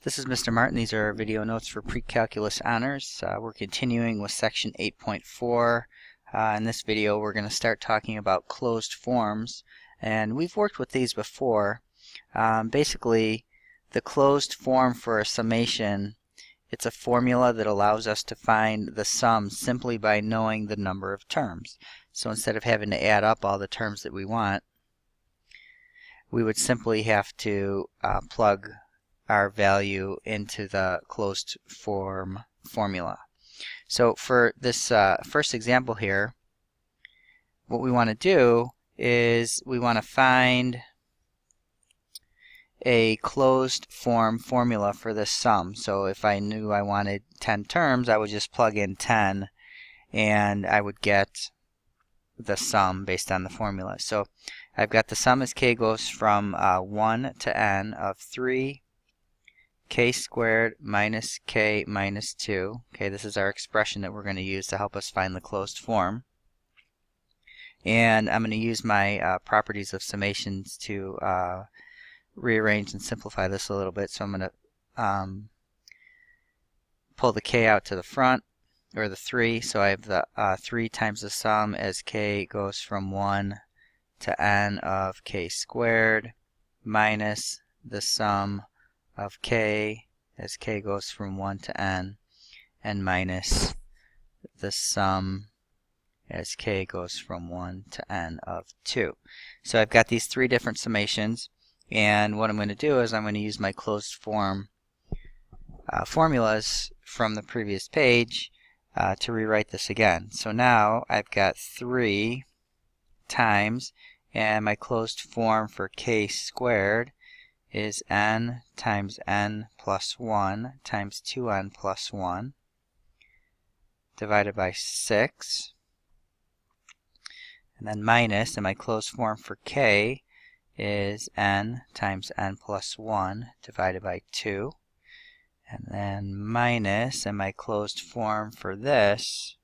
This is Mr. Martin. These are video notes for pre-calculus honors. We're continuing with section 8.4. In this video we're going to start talking about closed forms, and we've worked with these before. Basically, the closed form for a summation, it's a formula that allows us to find the sum simply by knowing the number of terms. So instead of having to add up all the terms that we want, we would simply have to plug our value into the closed form formula. So for this first example here, what we want to do is we want to find a closed form formula for this sum. So if I knew I wanted 10 terms, I would just plug in 10 and I would get the sum based on the formula. So I've got the sum as k goes from 1 to n of 3 k squared minus k minus 2. Okay, this is our expression that we're going to use to help us find the closed form. And I'm going to use my properties of summations to rearrange and simplify this a little bit. So I'm going to pull the k out to the front, or the 3. So I have the 3 times the sum as k goes from 1 to n of k squared minus the sum of k as k goes from 1 to n, and minus the sum as k goes from 1 to n of 2. So I've got these 3 different summations, and what I'm going to do is I'm going to use my closed form formulas from the previous page to rewrite this again. So now I've got 3 times, and my closed form for k squared is n times n plus 1 times 2n plus 1 divided by 6, and then minus, and my closed form for k is n times n plus 1 divided by 2, and then minus, and my closed form for this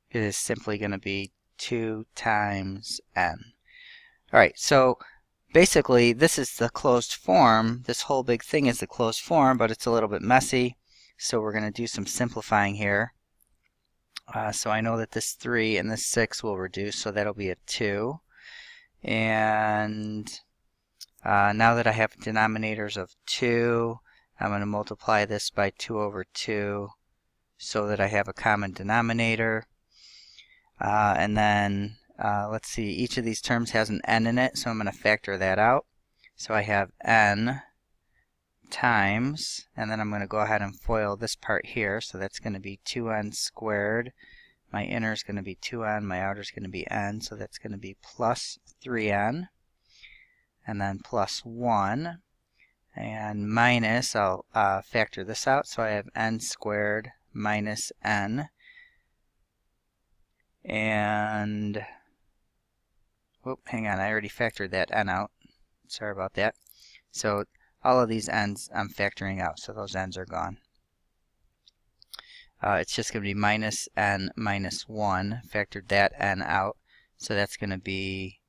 is simply going to be 2 times n. Alright, so basically, this is the closed form. This whole big thing is the closed form, but it's a little bit messy. So we're going to do some simplifying here. So I know that this 3 and this 6 will reduce, so that'll be a 2. And now that I have denominators of 2, I'm going to multiply this by 2 over 2 so that I have a common denominator. And then let's see, each of these terms has an n in it, so I'm going to factor that out. So I have n times, and then I'm going to go ahead and FOIL this part here, so that's going to be 2n squared. My inner is going to be 2n, my outer is going to be n, so that's going to be plus 3n, and then plus 1, and minus, I'll factor this out, so I have n squared minus n, and whoop, hang on, I already factored that n out. Sorry about that. So all of these n's I'm factoring out, so those n's are gone. It's just going to be minus n minus 1. Factored that n out, so that's going to be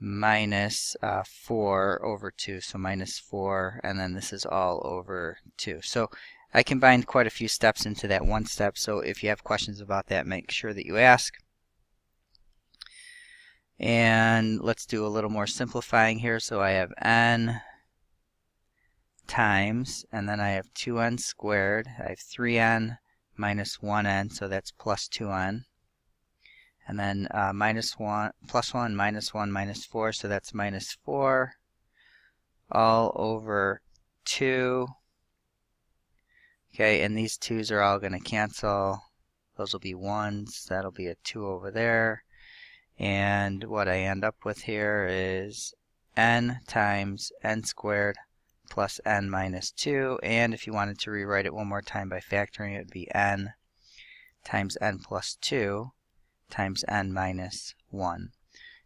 minus 4 over 2. So minus 4, and then this is all over 2. So I combined quite a few steps into that one step, so if you have questions about that, make sure that you ask. And let's do a little more simplifying here. So I have n times, and then I have 2n squared. I have 3n minus 1n, so that's plus 2n. And then minus 1, plus 1, minus 1, minus 4, so that's minus 4, all over 2. Okay, and these 2's are all going to cancel. Those will be 1's. That'll be a 2 over there. And what I end up with here is n times n squared plus n minus 2. And if you wanted to rewrite it one more time by factoring, it would be n times n plus 2 times n minus 1.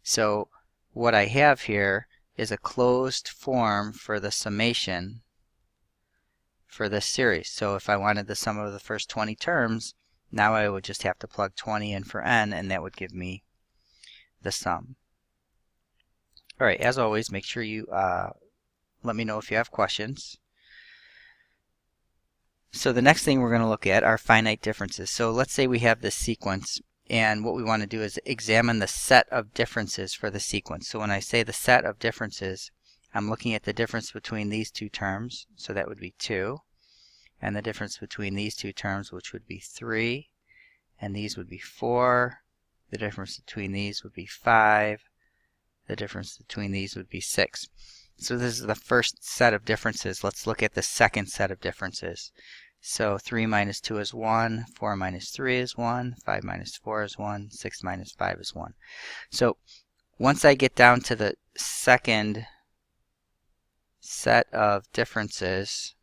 So what I have here is a closed form for the summation for this series. So if I wanted the sum of the first 20 terms, now I would just have to plug 20 in for n, and that would give me the sum. Alright, as always, make sure you let me know if you have questions. So the next thing we're going to look at are finite differences. So let's say we have this sequence, and what we want to do is examine the set of differences for the sequence. So when I say the set of differences, I'm looking at the difference between these two terms, so that would be 2, and the difference between these two terms, which would be 3, and these would be 4. The difference between these would be 5. The difference between these would be 6. So this is the first set of differences. Let's look at the second set of differences. So 3 minus 2 is 1, 4 minus 3 is 1, 5 minus 4 is 1, 6 minus 5 is 1. So once I get down to the second set of differences,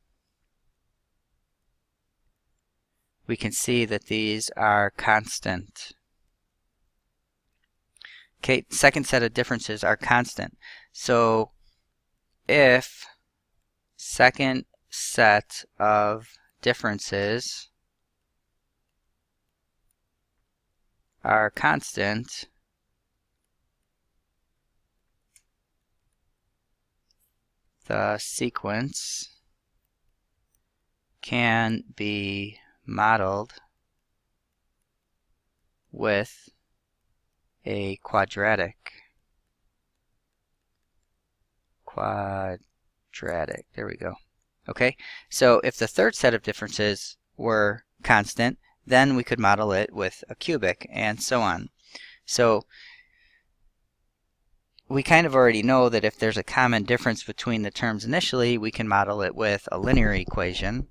we can see that these are constant. Okay, second set of differences are constant. So if second set of differences are constant, the sequence can be modeled with a quadratic. There we go. Okay, so if the third set of differences were constant, then we could model it with a cubic, and so on. So we kind of already know that if there's a common difference between the terms initially, we can model it with a linear equation.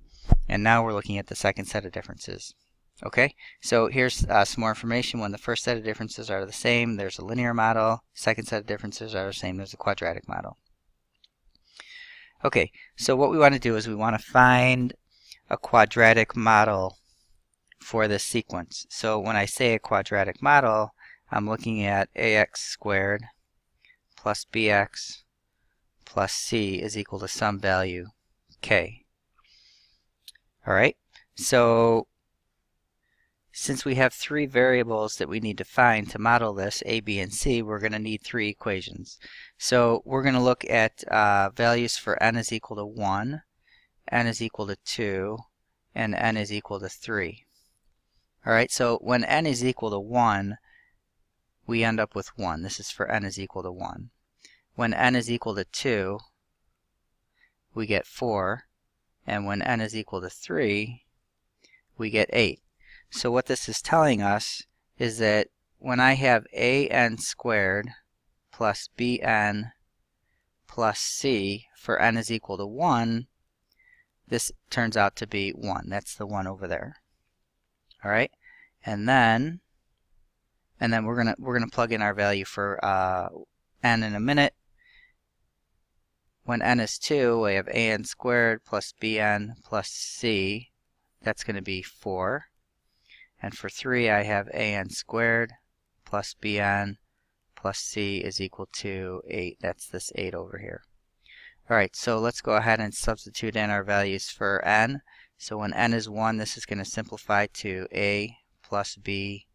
And now we're looking at the second set of differences. Okay, so here's some more information. When the first set of differences are the same, there's a linear model. Second set of differences are the same, there's a quadratic model. Okay, so what we want to do is we want to find a quadratic model for this sequence. So when I say a quadratic model, I'm looking at ax squared plus bx plus c is equal to some value k. Alright, so since we have 3 variables that we need to find to model this, a, b, and c, we're going to need 3 equations. So we're going to look at values for n is equal to 1, n is equal to 2, and n is equal to 3. Alright, so when n is equal to 1, we end up with 1. This is for n is equal to 1. When n is equal to 2, we get 4. And when n is equal to 3, we get 8. So what this is telling us is that when I have an squared plus bn plus c for n is equal to 1, this turns out to be 1. That's the 1 over there. All right, and then we're gonna plug in our value for n in a minute. When n is 2, we have an squared plus bn plus c. That's going to be 4. And for 3, I have an squared plus bn plus c is equal to 8. That's this 8 over here. Alright, so let's go ahead and substitute in our values for n. So when n is 1, this is going to simplify to a plus b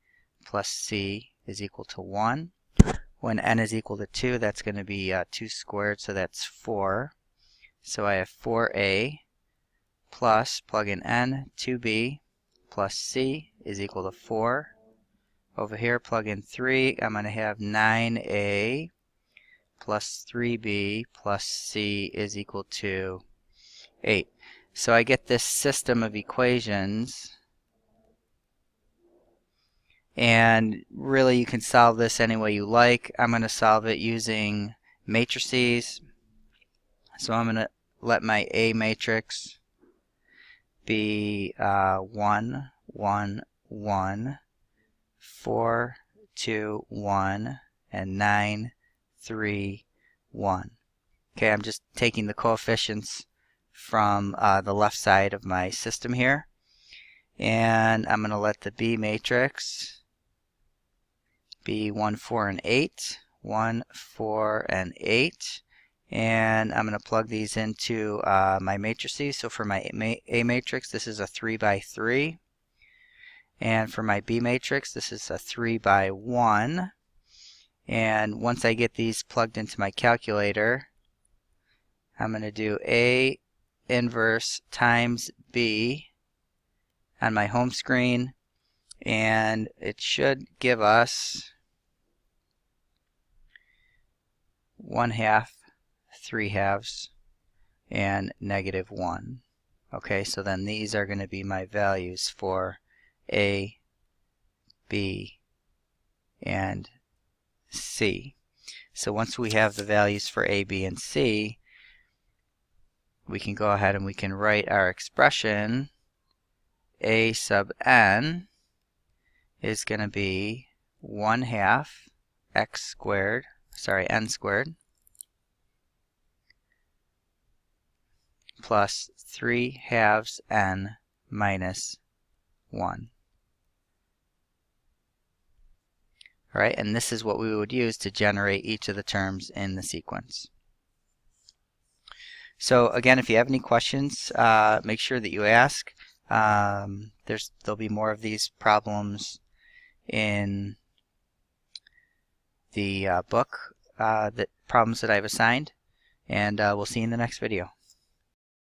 plus c is equal to 1. When n is equal to 2, that's going to be 2 squared, so that's 4. So I have 4a plus, plug in n, 2b plus c is equal to 4. Over here, plug in 3. I'm going to have 9a plus 3b plus c is equal to 8. So I get this system of equations. And really, you can solve this any way you like. I'm going to solve it using matrices. So I'm going to let my A matrix be 1, 1, 1, 4, 2, 1, and 9, 3, 1. Okay, I'm just taking the coefficients from the left side of my system here. And I'm going to let the B matrix be 1, 4, and 8. 1, 4, and 8. And I'm going to plug these into my matrices. So for my A matrix, this is a 3 by 3. And for my B matrix, this is a 3 by 1. And once I get these plugged into my calculator, I'm going to do A inverse times B on my home screen, and it should give us 1/2, 3/2, and -1. Okay, so then these are going to be my values for A, B, and C. So once we have the values for A, B, and C, we can go ahead and we can write our expression. A sub n is going to be 1/2 n squared plus 3/2 n minus 1. Alright, and this is what we would use to generate each of the terms in the sequence. So again, if you have any questions, make sure that you ask. There'll be more of these problems in the book, problems that I've assigned, and we'll see you in the next video.